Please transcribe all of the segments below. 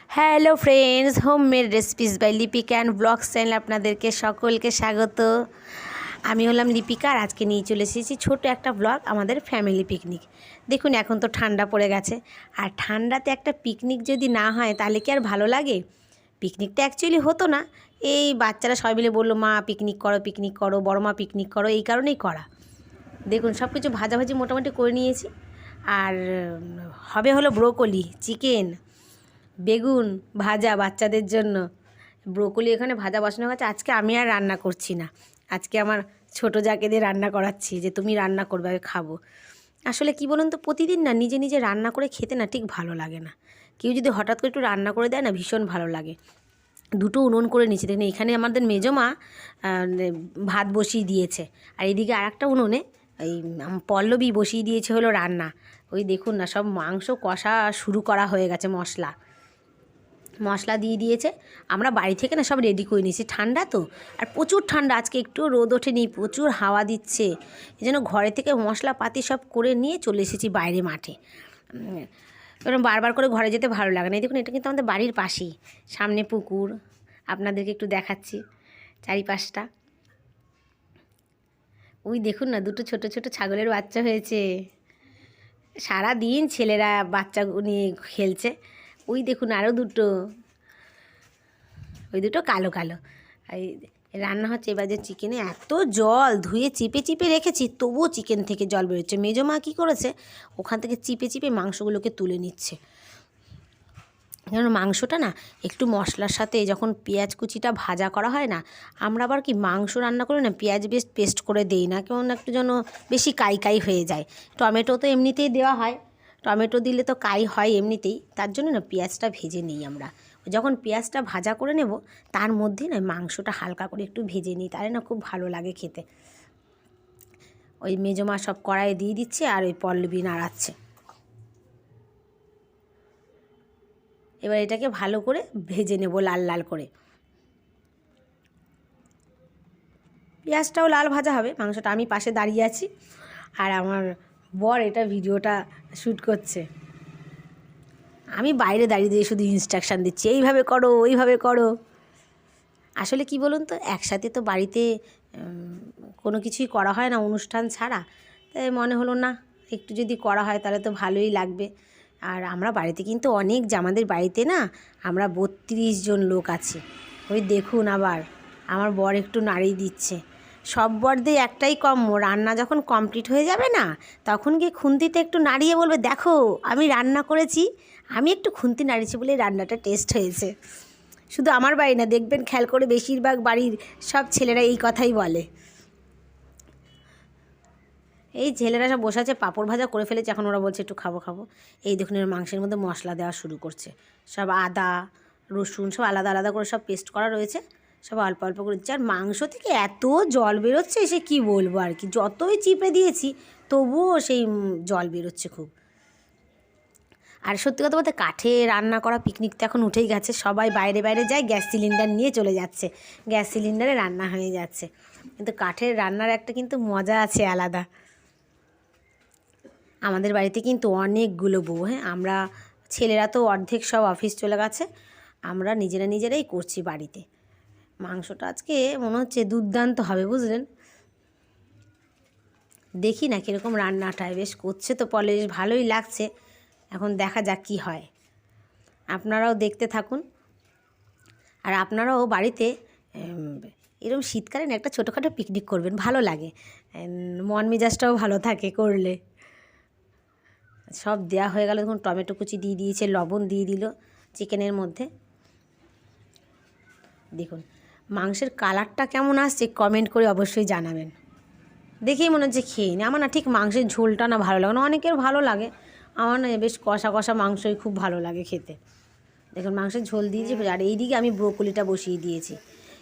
Hello friends, homemade recipes by Lipika and blog channel আপনাদেরকে সকলকে স্বাগত। আমি হলাম লিপিকা আর আজকে নিয়ে চলে এসেছি ছোটো একটা ব্লগ আমাদের ফ্যামিলি পিকনিক। দেখুন এখন তো ঠান্ডা পড়ে গেছে, আর ঠান্ডাতে একটা পিকনিক যদি না হয় তাহলে কি আর ভালো লাগে? পিকনিকটা অ্যাকচুয়ালি হতো না, এই বাচ্চারা সবাই মিলে বললো মা পিকনিক করো, বড় মা পিকনিক করো, এই কারণেই করা। দেখুন সব কিছু ভাজাভাজি মোটামুটি করে নিয়েছি। আর হলো ব্রোকলি, চিকেন, বেগুন ভাজা বাচ্চাদের জন্য। ব্রোকলি এখানে ভাজা বসানো গেছে। আজকে আমি আর রান্না করছি না, আজকে আমার ছোটো যাকে দিয়ে রান্না করাচ্ছি যে তুমি রান্না করবে, আমি খাবো। আসলে কি বলুন তো, প্রতিদিন না নিজে নিজে রান্না করে খেতে না ঠিক ভালো লাগে না। কেউ যদি হঠাৎ করে একটু রান্না করে দেয় না, ভীষণ ভালো লাগে। দুটো উনুন করে নিচ্ছি, দেখুন এখানে আমাদের মেজো মা ভাত বসিয়ে দিয়েছে, আর এদিকে আর একটা উনুনে ওই পল্লবী বসিয়ে দিয়েছে হলো রান্না। ওই দেখুন না, সব মাংস কষা শুরু করা হয়ে গেছে, মশলা দিয়ে দিয়েছে। আমরা বাড়ি থেকে না সব রেডি করে নিয়েছি, ঠান্ডা তো, আর প্রচুর ঠান্ডা, আজকে একটু রোদ ওঠেনি, প্রচুর হাওয়া দিচ্ছে। এই জন্য ঘরে থেকে মশলাপাতি সব করে নিয়ে চলে এসেছি বাইরে মাঠে। কারণ বারবার করে ঘরে যেতে ভালো লাগে না। এই দেখুন এটা কিন্তু আমাদের বাড়ির পাশেই, সামনে পুকুর, আপনাদেরকে একটু দেখাচ্ছি চারিপাশটা। ওই দেখুন না, দুটো ছোট ছোট ছাগলের বাচ্চা হয়েছে। সারা দিন ছেলেরা বাচ্চা নিয়ে খেলছে। ওই দেখুন আরও দুটো, ওই দুটো কালো কালো। এই রান্না হচ্ছে। এবার যে চিকেনে এত জল, ধুয়ে চিপে চিপে রেখেছি, তবুও চিকেন থেকে জল বেরোচ্ছে। মেজো মা কী করেছে, ওখান থেকে চিপে চিপে মাংসগুলোকে তুলে নিচ্ছে। কারণ মাংসটা না একটু মশলার সাথে যখন পেঁয়াজ কুচিটা ভাজা করা হয় না, আমরা আবার কি মাংস রান্না করে না পেঁয়াজ বেশ পেস্ট করে দেই না, কেমন একটু যেন বেশি কাই হয়ে যায়। টমেটো তো এমনিতেই দেওয়া হয়, টমেটো দিলে তো কাই হয় এমনিতেই, তার জন্য না পেঁয়াজটা ভেজে নিই আমরা। যখন পেঁয়াজটা ভাজা করে নেব, তার মধ্যে না মাংসটা হালকা করে একটু ভেজে নিই, তাহলে না খুব ভালো লাগে খেতে। ওই মেজো মা সব কড়াইয়ে দিয়ে দিচ্ছে, আর ওই পল্লবী নাড়াচ্ছে। এবার এটাকে ভালো করে ভেজে নেব, লাল লাল করে। পেঁয়াজটাও লাল ভাজা হবে, মাংসটা। আমি পাশে দাঁড়িয়ে আছি, আর আমার বর এটা ভিডিওটা শ্যুট করছে। আমি বাইরে দাঁড়িয়ে দিয়ে শুধু ইনস্ট্রাকশান দিচ্ছি, এইভাবে করো, ওইভাবে করো। আসলে কি বলুন তো, একসাথে তো বাড়িতে কোনো কিছুই করা হয় না অনুষ্ঠান ছাড়া, তাই মনে হলো না একটু যদি করা হয় তাহলে তো ভালোই লাগবে। আর আমরা বাড়িতে কিন্তু অনেক, যে আমাদের বাড়িতে না আমরা 32 জন লোক আছি। ওই দেখুন আবার আমার বর একটু নাড়িয়ে দিচ্ছে। সব বরদের একটাই কম্য, রান্না যখন কমপ্লিট হয়ে যাবে না, তখন গিয়ে খুন্তিতে একটু নাড়িয়ে বলবে দেখো আমি রান্না করেছি, আমি একটু খুন্তি নাড়িয়েছি বলে রান্নাটা টেস্ট হয়েছে। শুধু আমার বাড়ি না, দেখবেন খেয়াল করে বেশিরভাগ বাড়ির সব ছেলেরা এই কথাই বলে। এই ছেলেরা সব বসে আছে, পাঁপড় ভাজা করে ফেলেছে, এখন ওরা বলছে একটু খাবো খাবো। এই দেখুন এর মাংসের মধ্যে মশলা দেওয়া শুরু করছে, সব আদা রসুন সব আলাদা আলাদা করে সব পেস্ট করা রয়েছে, সব অল্প অল্প করে দিচ্ছে। আর মাংস থেকে এত জল বেরোচ্ছে, সে কী বলবো আর কি, যতই চিপে দিয়েছি তবুও সেই জল বেরোচ্ছে খুব। আর সত্যি কথা বলতে, কাঠে রান্না করা পিকনিক তো এখন উঠেই গেছে, সবাই বাইরে বাইরে যায়, গ্যাস সিলিন্ডার নিয়ে চলে যাচ্ছে, গ্যাস সিলিন্ডারে রান্না হয়ে যাচ্ছে। কিন্তু কাঠের রান্নার একটা কিন্তু মজা আছে আলাদা। আমাদের বাড়িতে কিন্তু অনেকগুলো বউ, হ্যাঁ, আমরা ছেলেরা তো অর্ধেক সব অফিস চলে গেছে, আমরা নিজেরাই করছি বাড়িতে। মাংসটা আজকে মনে হচ্ছে দুর্দান্ত হবে, বুঝলেন। দেখি না কীরকম রান্নাটায়, বেশ করছে তো পলে, বেশ ভালোই লাগছে। এখন দেখা যাক কী হয়, আপনারাও দেখতে থাকুন। আর আপনারাও বাড়িতে এরকম শীতকালে না একটা ছোটোখাটো পিকনিক করবেন, ভালো লাগে, মন মেজাজটাও ভালো থাকে করলে। সব দেওয়া হয়ে গেল, দেখুন টমেটো কুচি দিয়ে দিয়েছে, লবণ দিয়ে দিল চিকেনের মধ্যে। দেখুন মাংসের কালারটা কেমন আসছে কমেন্ট করে অবশ্যই জানাবেন। দেখেই মনে হচ্ছে খেয়ে নিই। আমার না ঠিক মাংসের ঝোলটা না ভালো লাগে না, অনেকের ভালো লাগে, আমার না বেশ কষা কষা মাংসই খুব ভালো লাগে খেতে। দেখুন মাংসের ঝোল দিয়েছি, আর এইদিকে আমি ব্রোকলিটা বসিয়ে দিয়েছি।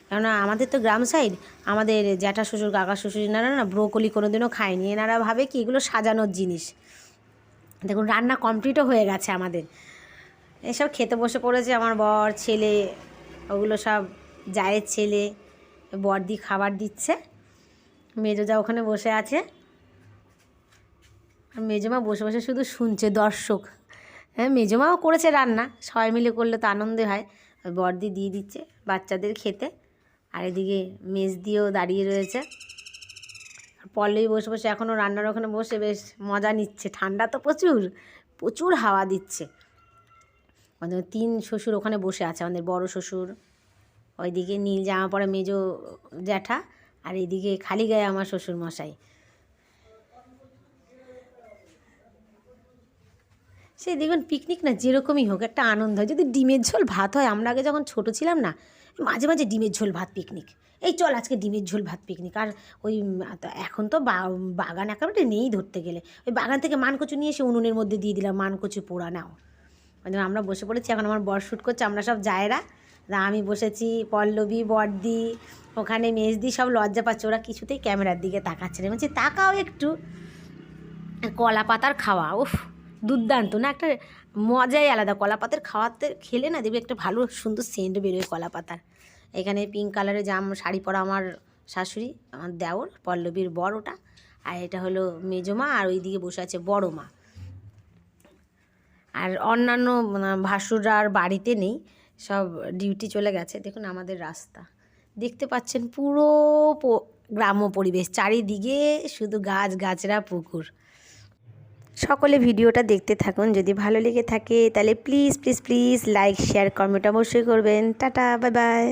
কেননা আমাদের তো গ্রাম সাইড, আমাদের জ্যাঠা শ্বশুর কাকা শ্বশুর এনারা না ব্রোকলি কোনো দিনও খায়নি, এনারা ভাবে কি এগুলো সাজানোর জিনিস। দেখুন রান্না কমপ্লিটও হয়ে গেছে আমাদের, এসব খেতে বসে পড়েছে আমার বর ছেলে, ওগুলো সব জায়ের ছেলে, বড়দি খাবার দিচ্ছে, মেজোজা ওখানে বসে আছে, আর মেজমা বসে বসে শুধু শুনছে, দর্শক হ্যাঁ, মেজমাও করেছে রান্না, সবাই মিলে করলে তো আনন্দ হয়। বড়দি দিয়ে দিচ্ছে বাচ্চাদের খেতে, আর এদিকে মেজদিও দাঁড়িয়ে রয়েছে। পল্লবী বসে বসে এখনও রান্নার ওখানে বসে বেশ মজা নিচ্ছে। ঠান্ডা তো প্রচুর, প্রচুর হাওয়া দিচ্ছে। আমাদের 3 শ্বশুর ওখানে বসে আছে, আমাদের বড় শ্বশুর, ওইদিকে নীল জামা পরা মেজো জ্যাঠা, আর এইদিকে খালি গায়ে আমার শ্বশুর মশাই। সেই দেখবেন পিকনিক না যেরকমই হোক একটা আনন্দ হয়। যদি ডিমের ঝোল ভাত হয়, আমরা আগে যখন ছোটো ছিলাম না, মাঝে মাঝে ডিমের ঝোল ভাত পিকনিক, এই চল আজকে ডিমের ঝোল ভাত পিকনিক। আর ওই এখন তো বাগান একেবারে নেই ধরতে গেলে, ওই বাগান থেকে মানকচু নিয়ে এসে উনুনের মধ্যে দিয়ে দিলাম, মানকচু পোড়া নাও। মানে আমরা বসে পড়েছি, এখন আমার বর শ্যুট করছে, আমরা সব জায়েরা, আমি বসেছি, পল্লবী, বড়দি, ওখানে মেজদি সব লজ্জা পাচ্ছে, ওরা কিছুতেই ক্যামেরার দিকে তাকাচ্ছে না। বলছি তাকাও একটু। কলা পাতার খাওয়া, উফ দুর্দান্ত না, একটা মজাই আলাদা। কলা পাতার খাওয়াতে খেলে না দেখবি একটা ভালো সুন্দর সেন্ট বেরোয় কলা পাতার। এখানে পিঙ্ক কালারের শাড়ি পরা আমার শাশুড়ি, আমার দেওর, পল্লবীর বর ওটা, আর এটা হলো মেজমা, আর ওই দিকে বসে আছে বড় মা। আর অন্যান্য ভাসুররা আর বাড়িতে নেই, সব ডিউটি চলে গেছে। দেখুন আমাদের রাস্তা দেখতে পাচ্ছেন, পুরো গ্রাম্য পরিবেশ, চারিদিকে শুধু গাছ গাছরা, পুকুর। সকলে ভিডিওটা দেখতে থাকুন, যদি ভালো লেগে থাকে তাহলে please please please like share comment অবশ্যই করবেন। Tata, bye bye.